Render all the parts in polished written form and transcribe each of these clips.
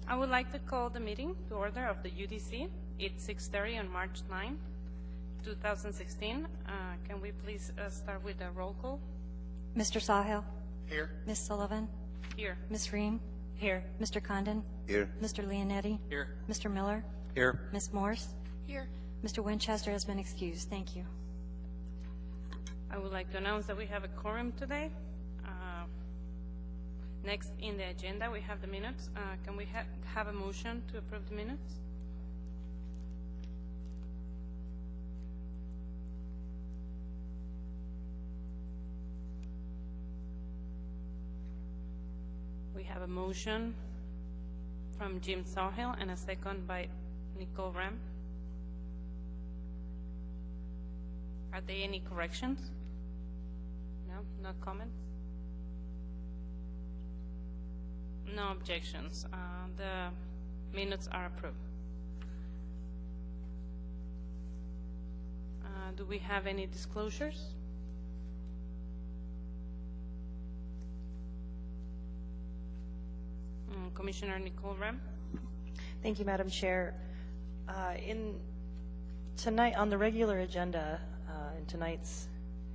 I would like to call the meeting to order of the UDC. It's 6:30 on March 9, 2016. Can we please start with a roll call? Mr. Sahel? Here. Ms. Sullivan? Here. Ms. Ream? Here. Mr. Condon? Here. Mr. Leonetti? Here. Mr. Miller? Here. Ms. Morse? Here. Mr. Winchester has been excused. Thank you. I would like to announce that we have a quorum today. Next in the agenda, we have the minutes. Can we have a motion to approve the minutes? We have a motion from Jim Sawhill and a second by Nicole Ram. Are there any corrections? No? No comments? No objections. The minutes are approved. Do we have any disclosures? Commissioner Nicole Ram. Thank you, Madam Chair. Tonight, on the regular agenda, in tonight's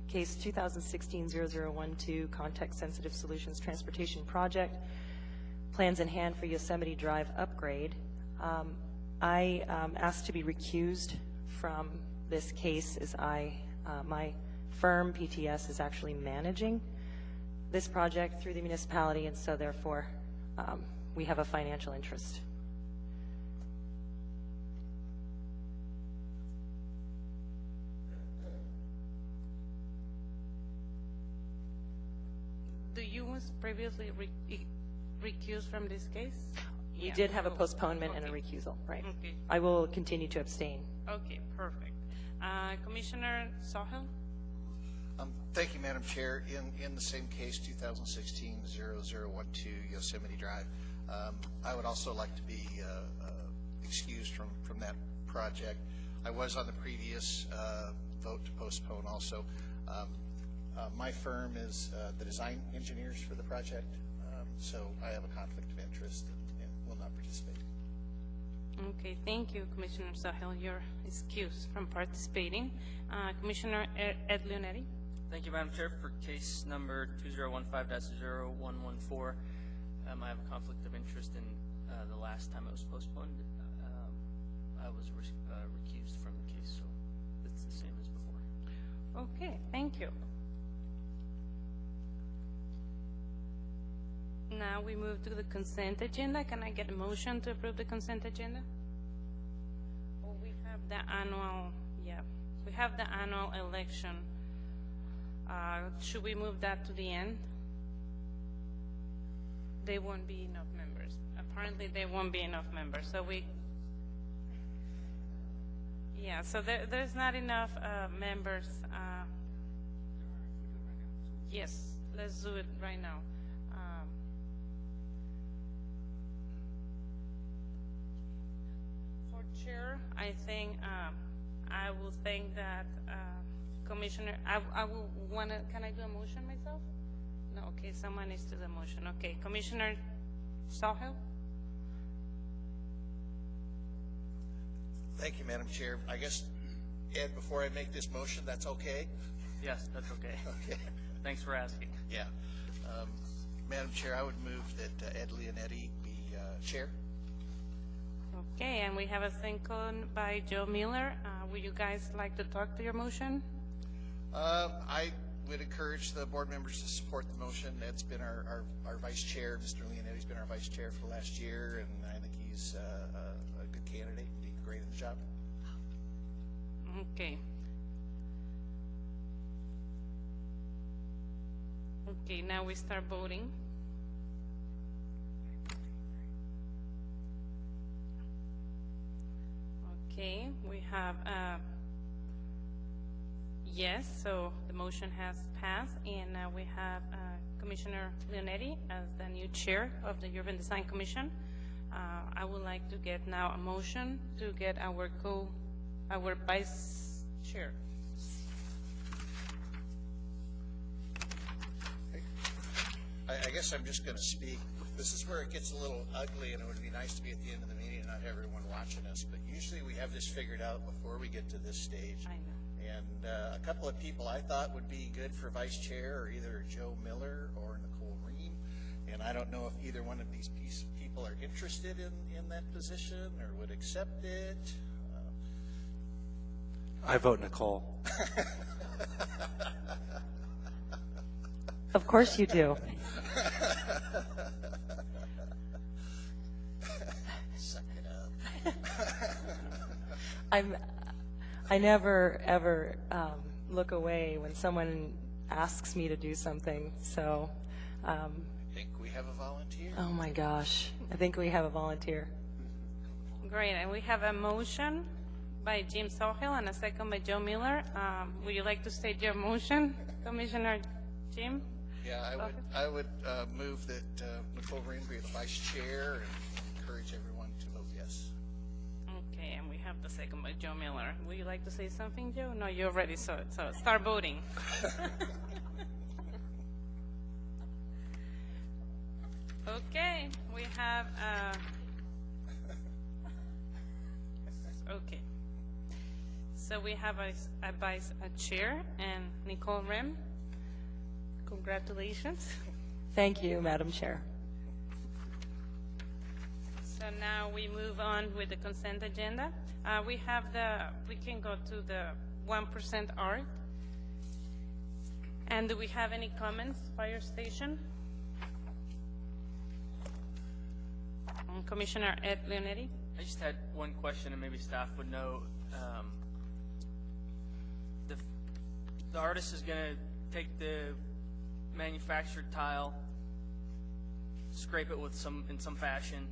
case 2016-0012, Context-Sensitive Solutions Transportation Project, plans in hand for Yosemite Drive upgrade, I asked to be recused from this case as my firm, PTS, is actually managing this project through the municipality, and so therefore we have a financial interest. You was previously recused from this case? We Yeah. did have a postponement and a recusal, right? Okay. I will continue to abstain. Okay, perfect. Commissioner Sawhill? Thank you, Madam Chair. In the same case, 2016-0012 Yosemite Drive, I would also like to be excused from that project. I was on the previous vote to postpone also. My firm is the design engineers for the project, so I have a conflict of interest and will not participate. Okay, thank you, Commissioner Sahel. You're excused from participating. Commissioner Ed Leonetti? Thank you, Madam Chair. For case number 2015-0114, I have a conflict of interest in the last time it was postponed. I was recused from the case, so it's the same as before. Okay, thank you. Now we move to the consent agenda. Can I get a motion to approve the consent agenda? Oh, we have the annual, we have the annual election. Should we move that to the end? They won't be enough members. Apparently there won't be enough members. So so there's not enough members. Yes, let's do it right now. Chair, I think I will think that Commissioner, I will want to, can I do a motion myself? No, okay, someone needs to do the motion. Okay, Commissioner Sawhill? Thank you, Madam Chair. I guess, Ed, before I make this motion, that's okay? Yes, that's okay. Okay. Thanks for asking. Yeah. Madam Chair, I would move that Ed Leonetti be chair. Okay, and we have a second by Joe Miller. Would you guys like to talk to your motion? I would encourage the board members to support the motion. Ed's been our vice chair. Mr. Leonetti's been our vice chair for the last year, and I think he's a good candidate. He'd be great at the job. Okay. Okay, now we start voting. Okay, we have yes, so the motion has passed, and now we have Commissioner Leonetti as the new chair of the Urban Design Commission. I would like to get now a motion to get our vice chair. I guess I'm just going to speak This is where it gets a little ugly, and it would be nice to be at the end of the meeting and not have everyone watching us. But usually we have this figured out before we get to this stage. I know. And a couple of people I thought would be good for vice chair are either Joe Miller or Nicole Ream. And I don't know if either one of these people are interested in that position or would accept it. I vote Nicole. Of course you do. Suck it up. I never, ever look away when someone asks me to do something. So, I think we have a volunteer. oh my gosh, I think we have a volunteer. Great, and we have a motion by Jim Sawhill and a second by Joe Miller. Would you like to state your motion, Commissioner Jim? Yeah, I would move that Nicole Ream be the vice chair and encourage everyone to vote yes. Okay, and we have the second by Joe Miller. Would you like to say something, Joe? No, you're ready, so start voting. Okay, we have, okay. So we have a chair and Nicole Ream. Congratulations. Thank you, Madam Chair. So now we move on with the consent agenda. We can go to the 1% art. And do we have any comments, fire station? Commissioner Ed Leonetti? I just had one question, and maybe staff would know. The artist is going to take the manufactured tile, scrape it with in some fashion,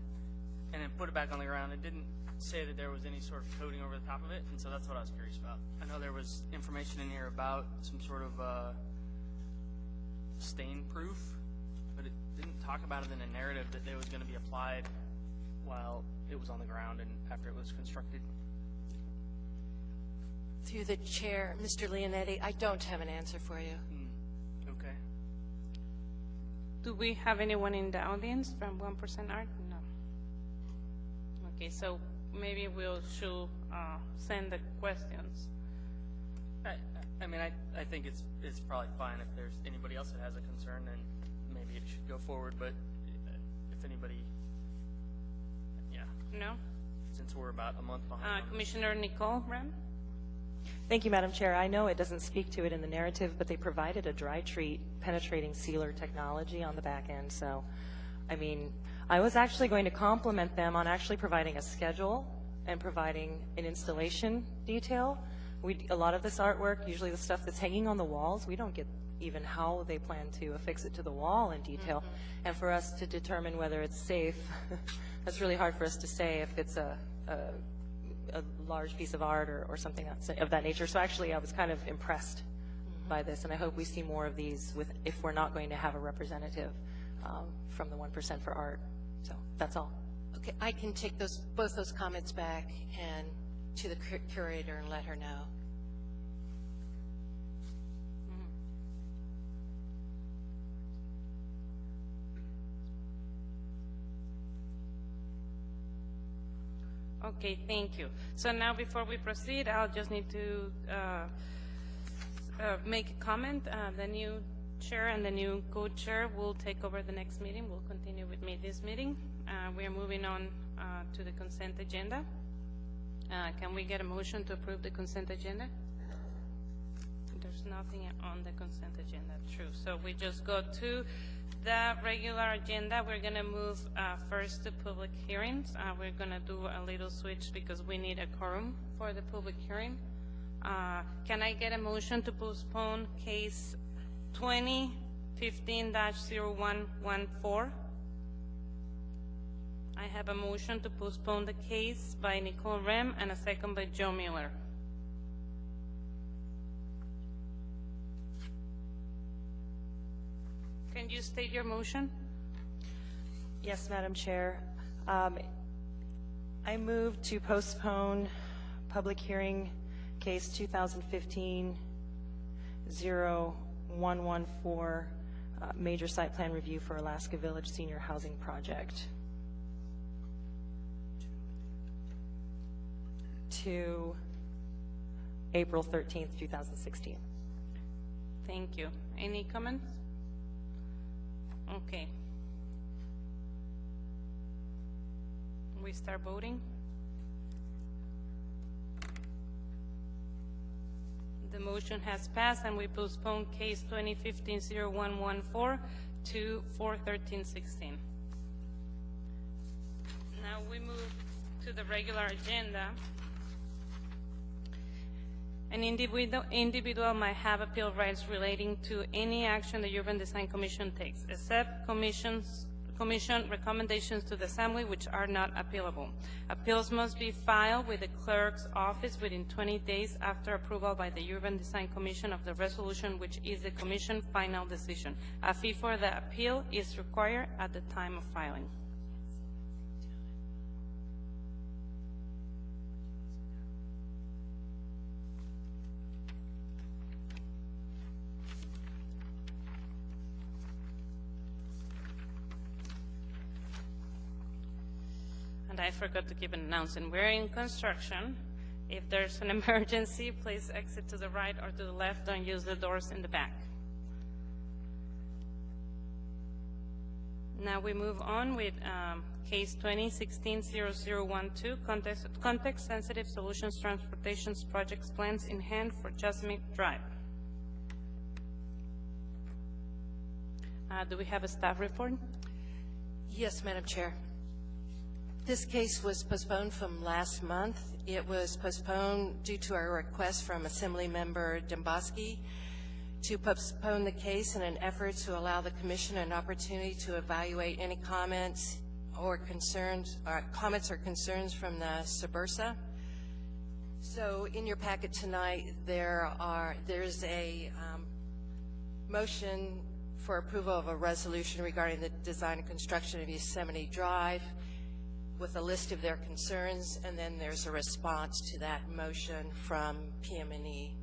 and then put it back on the ground. It didn't say that there was any sort of coating over the top of it, and so that's what I was curious about. I know there was information in here about some sort of stain proof, but it didn't talk about it in the narrative that it was going to be applied while it was on the ground and after it was constructed. Through the chair, Mr. Leonetti, I don't have an answer for you. Okay. Do we have anyone in the audience from 1% Art? No. Okay, so maybe should send the questions. I mean, I think it's probably fine if there's anybody else that has a concern, then maybe it should go forward. But if anybody, yeah, No? since we're about a month behind. on this. Commissioner Nicole Ream? Thank you, Madam Chair. I know it doesn't speak to it in the narrative, but they provided a dry treat penetrating sealer technology on the back end. So, I mean, I was actually going to compliment them on actually providing a schedule and providing an installation detail. A lot of this artwork, usually the stuff that's hanging on the walls, we don't get even how they plan to affix it to the wall in detail. And for us to determine whether it's safe, that's really hard for us to say if it's a large piece of art or something of that nature. So actually I was kind of impressed by this, and I hope we see more of these if we're not going to have a representative from the 1% for art. So that's all. Okay, I can take both those comments back and to the curator and let her know. Okay, thank you. So now before we proceed, I'll just need to make a comment. The new chair and the new co-chair will take over the next meeting. We'll continue with this meeting. We are moving on to the consent agenda. Can we get a motion to approve the consent agenda? There's nothing on the consent agenda, true. So we just go to the regular agenda. We're going to move first to public hearings. We're going to do a little switch because we need a quorum for the public hearing. Can I get a motion to postpone case 2015-0114? I have a motion to postpone the case by Nicole Ream and a second by Joe Miller. Can you state your motion? Yes, Madam Chair. I move to postpone public hearing case 2015-0114 major site plan review for Alaska Village Senior Housing Project to April 13th, 2016. Thank you. Any comments? Okay. We start voting. The motion has passed, and we postpone case 2015-0114 to 4/13/16. Now we move to the regular agenda. An individual might have appeal rights relating to any action the Urban Design Commission takes, except commission recommendations to the Assembly which are not appealable. Appeals must be filed with the clerk's office within 20 days after approval by the Urban Design Commission of the resolution, which is the Commission's final decision. A fee for the appeal is required at the time of filing. And I forgot to keep an announcement. We're in construction. If there's an emergency, please exit to the right or to the left. Don't use the doors in the back. Now we move on with case 2016-0012, context-sensitive solutions transportations projects plans in hand for Jasmine Drive. Do we have a staff report? Yes, Madam Chair. This case was postponed from last month. It was postponed due to a request from Assembly Member Domboski to postpone the case in an effort to allow the Commission an opportunity to evaluate any comments or concerns from the SBURSA. So in your packet tonight, there's a motion for approval of a resolution regarding the design and construction of Yosemite Drive with a list of their concerns, and then there's a response to that motion from PM&E.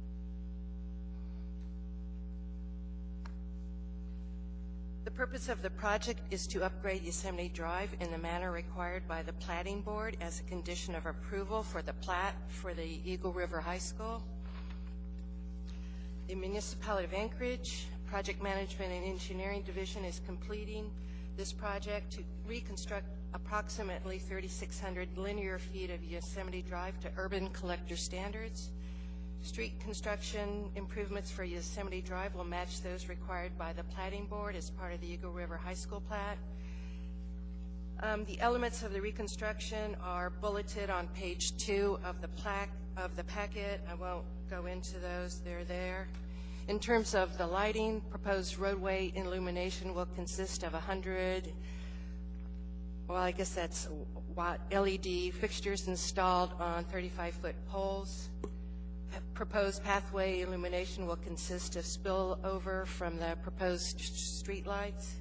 The purpose of the project is to upgrade Yosemite Drive in the manner required by the Platting Board as a condition of approval for the plat for the Eagle River High School. The Municipality of Anchorage Project Management and Engineering Division is completing this project to reconstruct approximately 3,600 linear feet of Yosemite Drive to urban collector standards. Street construction improvements for Yosemite Drive will match those required by the Platting Board as part of the Eagle River High School plat. The elements of the reconstruction are bulleted on page 2 of the packet. I won't go into those. They're there. In terms of the lighting, proposed roadway illumination will consist of 100 LED fixtures installed on 35-foot poles. Proposed pathway illumination will consist of spillover from the proposed street lights.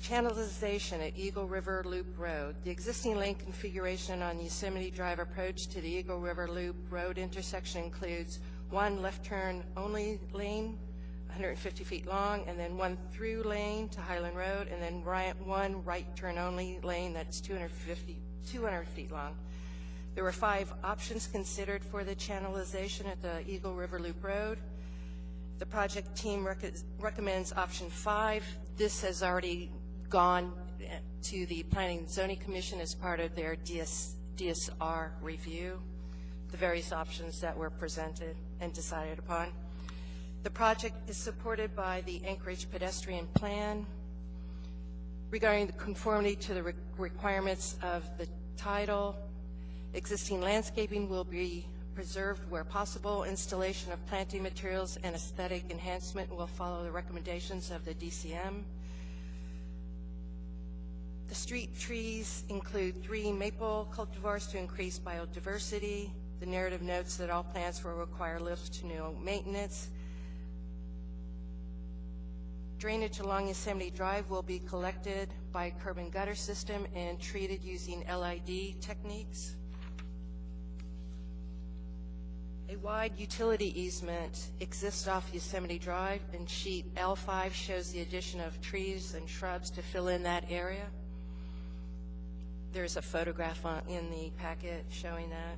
Channelization at Eagle River Loop Road. The existing lane configuration on Yosemite Drive approach to the Eagle River Loop Road intersection includes one left turn only lane, 150 feet long, and then one through lane to Highland Road, and then one right turn only lane that's 200 feet long. There were 5 options considered for the channelization at the Eagle River Loop Road. The project team recommends option 5. This has already gone to the Planning and Zoning Commission as part of their DSR review, the various options that were presented and decided upon. The project is supported by the Anchorage Pedestrian Plan. Regarding the conformity to the requirements of the title, existing landscaping will be preserved where possible. Installation of planting materials and aesthetic enhancement will follow the recommendations of the DCM. The street trees include 3 maple cultivars to increase biodiversity. The narrative notes that all plants will require little to no maintenance. Drainage along Yosemite Drive will be collected by a curb and gutter system and treated using LID techniques. A wide utility easement exists off Yosemite Drive, and sheet L5 shows the addition of trees and shrubs to fill in that area. There's a photograph in the packet showing that.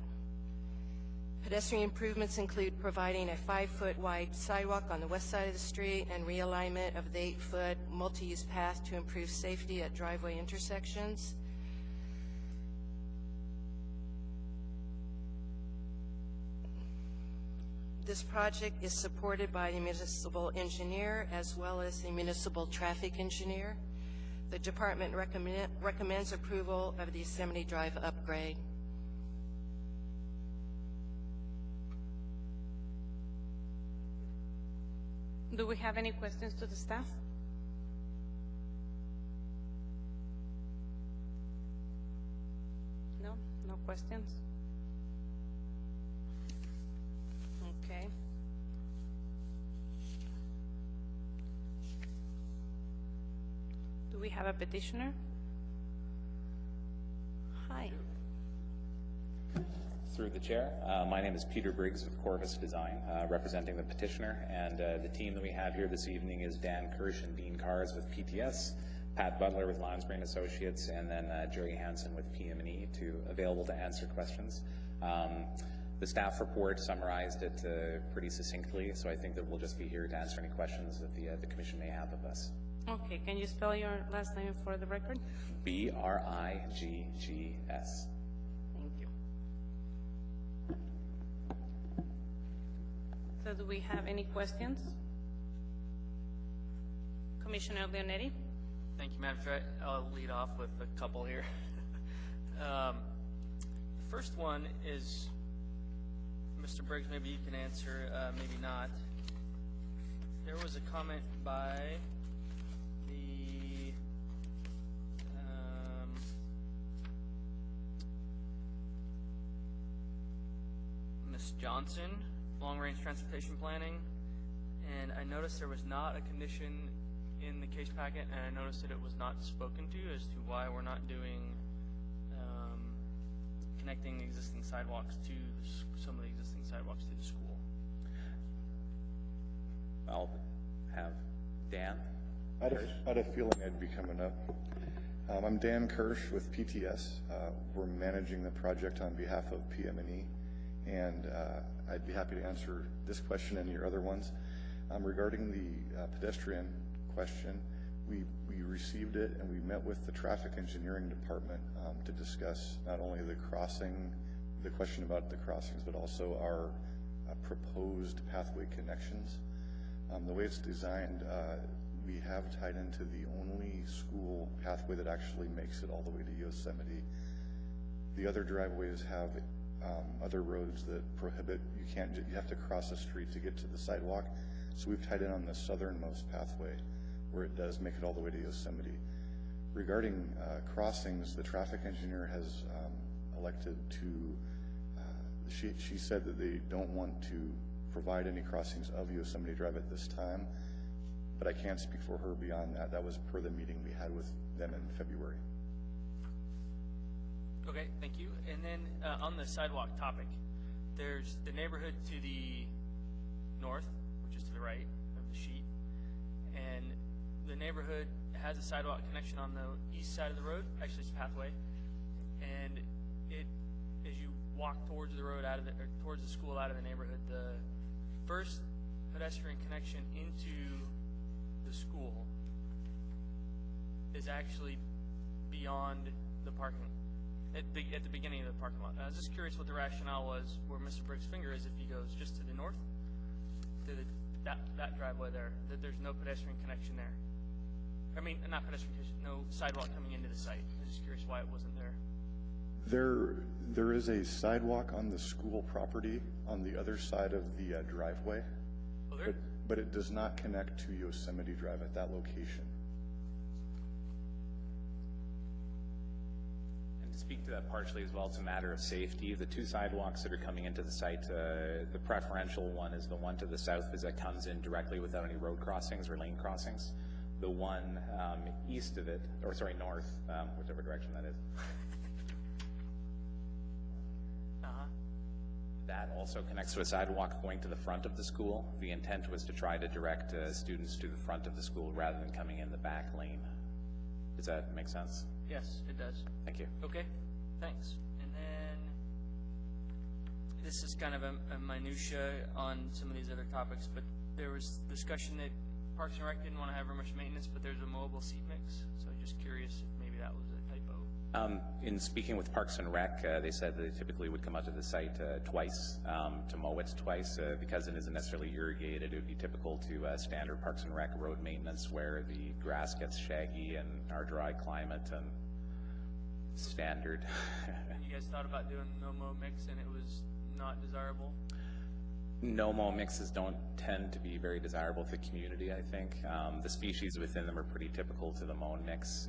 Pedestrian improvements include providing a 5-foot wide sidewalk on the west side of the street and realignment of the 8-foot multi-use path to improve safety at driveway intersections. This project is supported by the municipal engineer as well as the municipal traffic engineer. The department recommends approval of the Yosemite Drive upgrade. Do we have any questions to the staff? No? No questions? Okay. Do we have a petitioner? Hi. Through the chair, my name is Peter Briggs of Corvus Design, representing the petitioner, and the team that we have here this evening is Dan Kirsch and Dean Cars with PTS, Pat Butler with Lansbury & Associates, and then Jerry Hansen with PM&E available to answer questions. The staff report summarized it pretty succinctly, so I think that we'll just be here to answer any questions that the commission may have of us. Okay, can you spell your last name for the record? B-R-I-G-G-S. Thank you. So do we have any questions? Commissioner Leonetti? Thank you, Madam Chair. I'll lead off with a couple here. The first one is, Mr. Briggs, maybe you can answer, maybe not. There was a comment by the Ms. Johnson, long-range transportation planning, and I noticed there was not a condition in the case packet, and I noticed that it was not spoken to as to why we're not doing connecting existing sidewalks to some of the existing sidewalks to the school. I'll have Dan. I had a feeling I'd be coming up. I'm Dan Kirsch with PTS. We're managing the project on behalf of PM&E, and I'd be happy to answer this question and your other ones. Regarding the pedestrian question, we received it and we met with the traffic engineering department to discuss not only the question about the crossings, but also our proposed pathway connections. The way it's designed, we have tied into the only school pathway that actually makes it all the way to Yosemite. The other driveways have other roads that prohibit, you have to cross a street to get to the sidewalk. So we've tied in on the southernmost pathway where it does make it all the way to Yosemite. Regarding crossings, the traffic engineer has elected to, she said that they don't want to provide any crossings of Yosemite Drive at this time, but I can't speak for her beyond that. That was per the meeting we had with them in February. Okay, thank you. And then on the sidewalk topic, there's the neighborhood to the north, which is to the right of the sheet, and the neighborhood has a sidewalk connection on the east side of the road. Actually, it's a pathway, and it, as you walk towards the road towards the school out of the neighborhood, the first pedestrian connection into the school is actually beyond the parking, at the beginning of the parking lot. I was just curious what the rationale was where Mr. Briggs' finger is if he goes just to the north, to that driveway there, that there's no pedestrian connection there. I mean, not pedestrian connection, no sidewalk coming into the site. I was just curious why it wasn't there. There is a sidewalk on the school property on the other side of the driveway, but it does not connect to Yosemite Drive at that location. And to speak to that partially as well, it's a matter of safety. The two sidewalks that are coming into the site, the preferential one is the one to the south because that comes in directly without any road crossings or lane crossings. The one east of it, or sorry, north, whichever direction that is. That also connects to a sidewalk going to the front of the school. The intent was to try to direct students to the front of the school rather than coming in the back lane. Does that make sense? Yes, it does. Thank you. Okay, thanks. And then, this is kind of a minutia on some of these other topics, but there was discussion that Parks and Rec didn't want to have very much maintenance, but there's a mobile seat mix. So I'm just curious if maybe that was a typo. In speaking with Parks and Rec, they said that they typically would come out to the site twice, to mow it twice. Because it isn't necessarily irrigated, it would be typical to standard Parks and Rec road maintenance where the grass gets shaggy and our dry climate and standard. You guys thought about doing no-mow mix and it was not desirable? No-mow mixes don't tend to be very desirable to the community, I think. The species within them are pretty typical to the mown mix.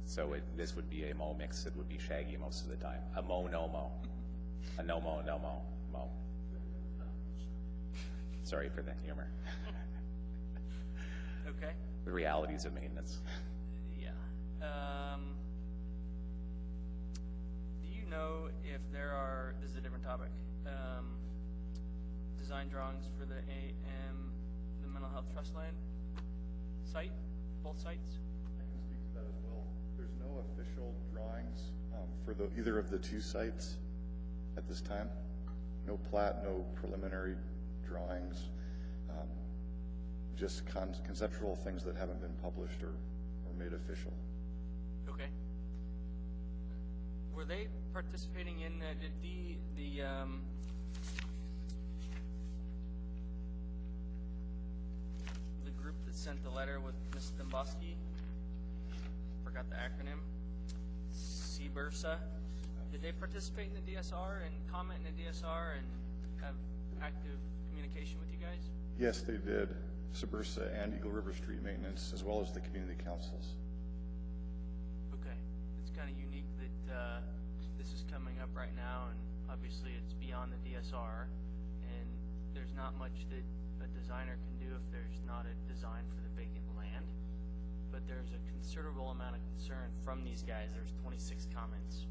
So this would be a mow mix. It would be shaggy most of the time. A mow, no mow. A no mow, no mow. Mow. Sorry for the humor. Okay. The realities of maintenance. Yeah. Do you know if there are, this is a different topic, design drawings for the Mental Health Trust Land site, both sites? I can speak to that as well. There's no official drawings for either of the two sites at this time. No plat, no preliminary drawings, just conceptual things that haven't been published or made official. Okay. Were they participating in did the group that sent the letter with Ms. Domboski, forgot the acronym, CBURSA, did they participate in the DSR and comment in the DSR and have active communication with you guys? Yes, they did. Subursa and Eagle River Street Maintenance, as well as the community councils. Okay. It's kind of unique that this is coming up right now, and obviously it's beyond the DSR, and there's not much that a designer can do if there's not a design for the vacant land. But there's a considerable amount of concern from these guys. There's 26 comments,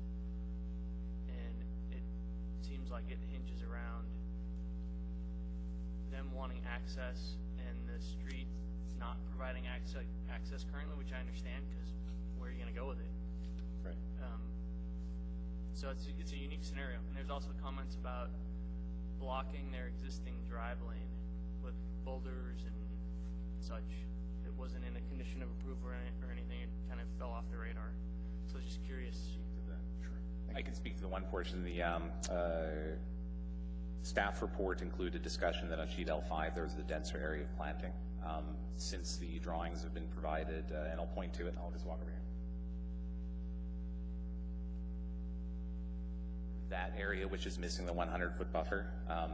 and it seems like it hinges around them wanting access and the street not providing access currently, which I understand, because where are you going to go with it? Right. So it's a unique scenario. And there's also comments about blocking their existing drive lane with boulders and such. It wasn't in a condition of approval or anything. It kind of fell off the radar. So I was just curious. Sure. I can speak to the one portion. The staff report included discussion that on sheet L5 there was the denser area of planting. Since the drawings have been provided, and I'll point to it, and I'll just walk over here. That area which is missing the 100-foot buffer,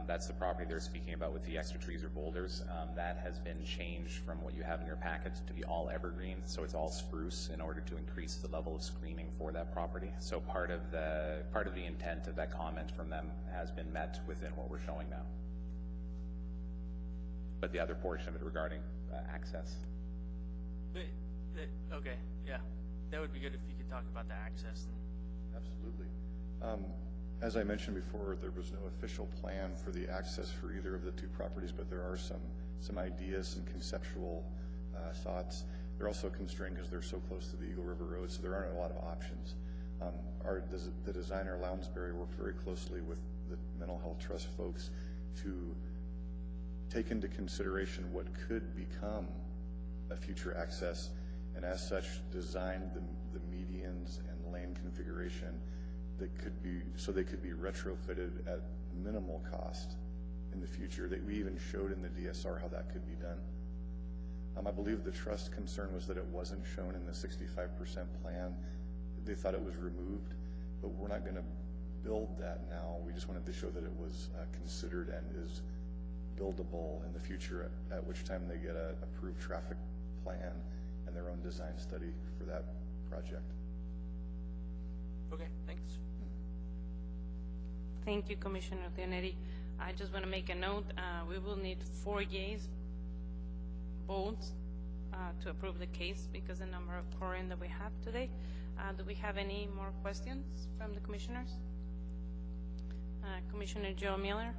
that's the property they're speaking about with the extra trees or boulders. That has been changed from what you have in your packet to be all evergreen, so it's all spruce in order to increase the level of screening for that property. So part of the intent of that comment from them has been met within what we're showing now. But the other portion of it regarding access. Okay, yeah. That would be good if you could talk about the access. Absolutely. As I mentioned before, there was no official plan for the access for either of the two properties, but there are some ideas and conceptual thoughts. They're also constrained because they're so close to the Eagle River Road, so there aren't a lot of options. The designer, Lounsbury, worked very closely with the Mental Health Trust folks to take into consideration what could become a future access, and as such designed the medians and lane configuration that could be, so they could be retrofitted at minimal cost in the future. That we even showed in the DSR how that could be done. I believe the trust concern was that it wasn't shown in the 65% plan. They thought it was removed, but we're not going to build that now. We just wanted to show that it was considered and is buildable in the future, at which time they get an approved traffic plan and their own design study for that project. Okay, thanks. Thank you, Commissioner Leonetti. I just want to make a note. We will need 4 yeas votes to approve the case because the number of quorum that we have today. Do we have any more questions from the commissioners? Commissioner Joe Miller?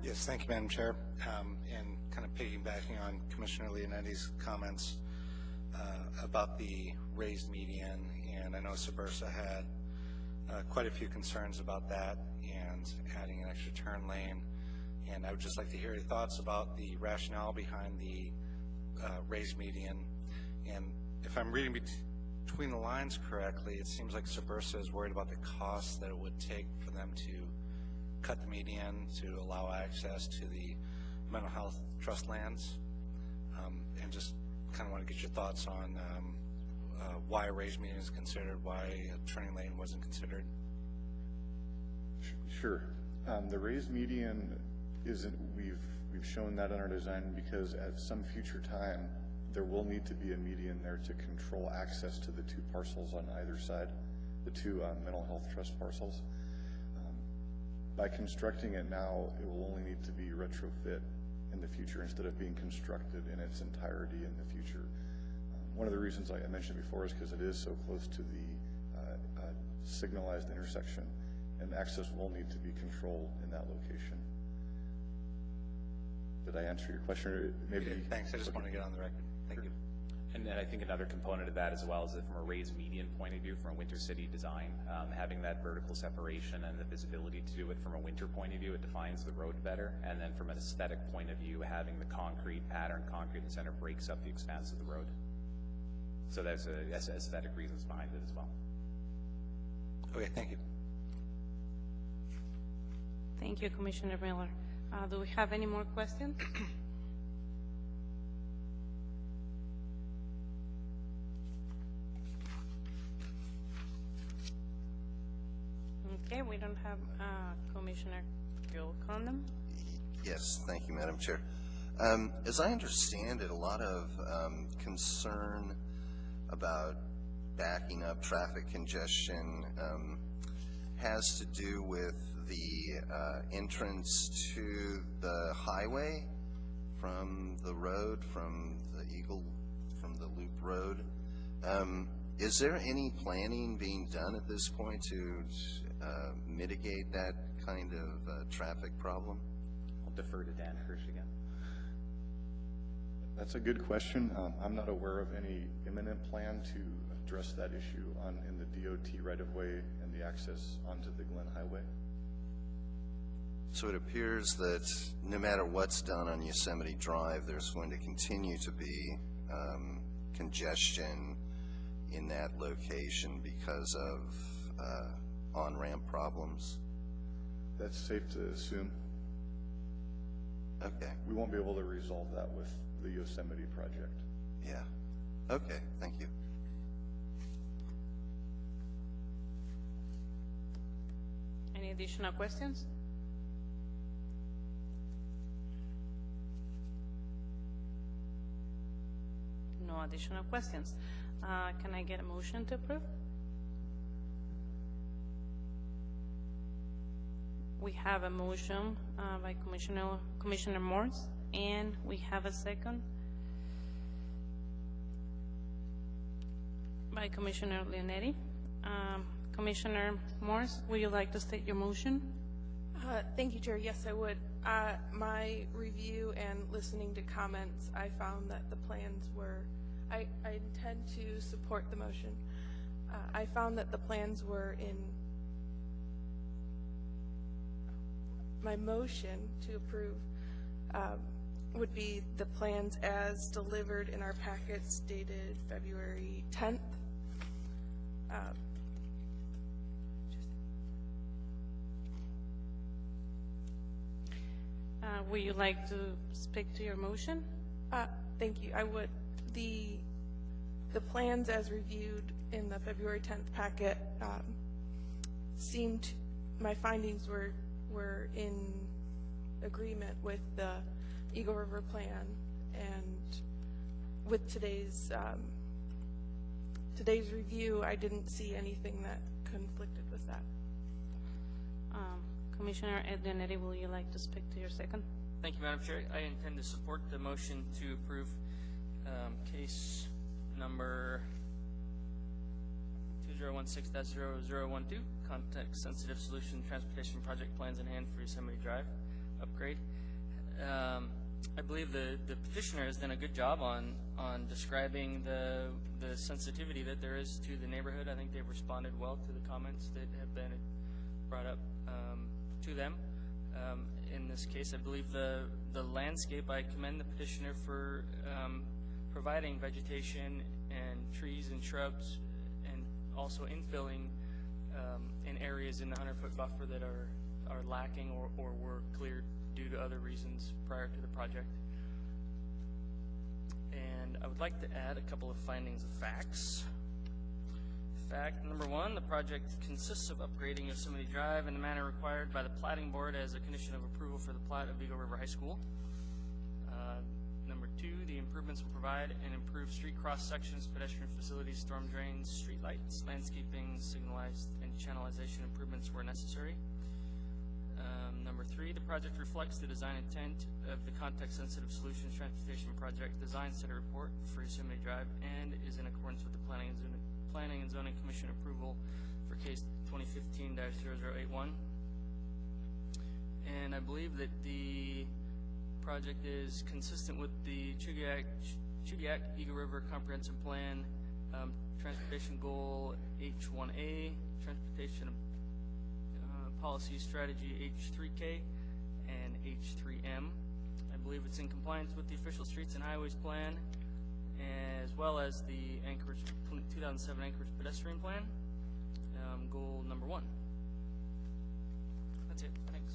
Yes, thank you, Madam Chair. And kind of piggybacking on Commissioner Leonetti's comments about the raised median, and I know Subursa had quite a few concerns about that and adding an extra turn lane. And I would just like to hear your thoughts about the rationale behind the raised median. And if I'm reading between the lines correctly, it seems like Subursa is worried about the costs that it would take for them to cut the median to allow access to the mental health trust lands, and just kind of want to get your thoughts on why a raised median is considered, why a turning lane wasn't considered. Sure. The raised median isn't, we've shown that in our design because at some future time there will need to be a median there to control access to the two parcels on either side, the two mental health trust parcels. By constructing it now, it will only need to be retrofit in the future instead of being constructed in its entirety in the future. One of the reasons I mentioned before is because it is so close to the signalized intersection, and access will need to be controlled in that location. Did I answer your question? Or maybe. Yeah, thanks. I just want to get on the record. Thank you. And then I think another component of that as well is that from a raised median point of view, from a winter city design, having that vertical separation and the visibility to do it from a winter point of view, it defines the road better. And then from an aesthetic point of view, having the concrete in the center breaks up the expanse of the road. So that's aesthetic reasons behind it as well. Okay, thank you. Thank you, Commissioner Miller. Do we have any more questions? Okay, we don't have Commissioner Joe Condon. Yes, thank you, Madam Chair. As I understand it, a lot of concern about backing up traffic congestion has to do with the entrance to the highway from the road, from the Loop Road. Is there any planning being done at this point to mitigate that kind of traffic problem? I'll defer to Dan Hirsch again. That's a good question. I'm not aware of any imminent plan to address that issue in the DOT right-of-way and the access onto the Glen Highway. So it appears that no matter what's done on Yosemite Drive, there's going to continue to be congestion in that location because of on-ramp problems. That's safe to assume. Okay. We won't be able to resolve that with the Yosemite project. Yeah. Okay, thank you. Any additional questions? No additional questions. Can I get a motion to approve? We have a motion by Commissioner Morse, and we have a second by Commissioner Leonetti. Commissioner Morse, would you like to state your motion? Thank you, Chair. Yes, I would. My review and listening to comments, I found that the plans were, I intend to support the motion. I found that the plans were in, my motion to approve would be the plans as delivered in our packets dated February 10th. Would you like to speak to your motion? Thank you. I would. The plans as reviewed in the February 10th packet seemed, my findings were in agreement with the Eagle River plan, and with today's review, I didn't see anything that conflicted with that. Commissioner Leonetti, will you like to speak to your second? Thank you, Madam Chair. I intend to support the motion to approve case number 016-0012, context-sensitive solution transportation project plans in hand for Yosemite Drive upgrade. I believe the petitioner has done a good job on describing the sensitivity that there is to the neighborhood. I think they've responded well to the comments that have been brought up to them. In this case, I believe the landscape, I commend the petitioner for providing vegetation and trees and shrubs, and also infilling in areas in the 100-foot buffer that are lacking or were cleared due to other reasons prior to the project. And I would like to add a couple of findings of facts. Fact number 1, the project consists of upgrading Yosemite Drive in the manner required by the plating board as a condition of approval for the plat of Eagle River High School. Number 2, the improvements will provide and improve street cross sections, pedestrian facilities, storm drains, street lights, landscaping, signalized and channelization improvements where necessary. Number 3, the project reflects the design intent of the context-sensitive solutions transportation project design center report for Yosemite Drive and is in accordance with the Planning and Zoning Commission approval for case 2015-0081. And I believe that the project is consistent with the Chudiak Eagle River Comprehensive Plan, Transportation Goal H1A, Transportation Policy Strategy H3K, and H3M. I believe it's in compliance with the official Streets and Highways Plan, as well as the Anchorage 2007 Anchorage Pedestrian Plan, goal number 1. That's it. Thanks.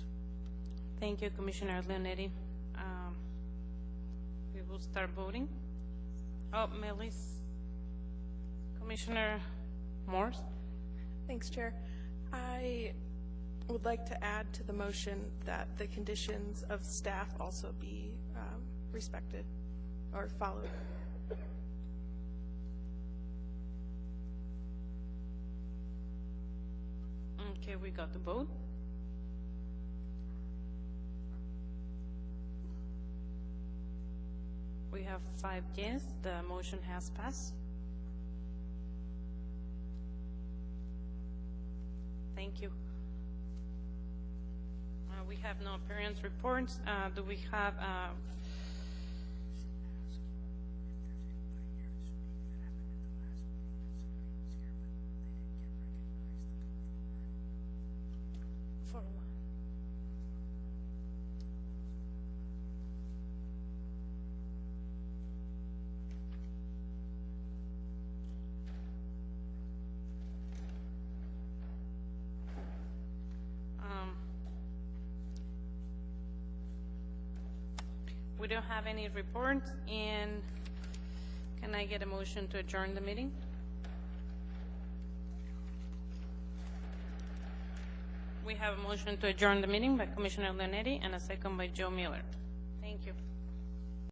Thank you, Commissioner Leonetti. We will start voting. Oh, Melis. Commissioner Morse. Thanks, Chair. I would like to add to the motion that the conditions of staff also be respected or followed. Okay, we got the vote. We have 5 yes. The motion has passed. Thank you. We have no appearance reports. Do we have for we don't have any reports, and can I get a motion to adjourn the meeting? We have a motion to adjourn the meeting by Commissioner Leonetti and a second by Joe Miller. Thank you.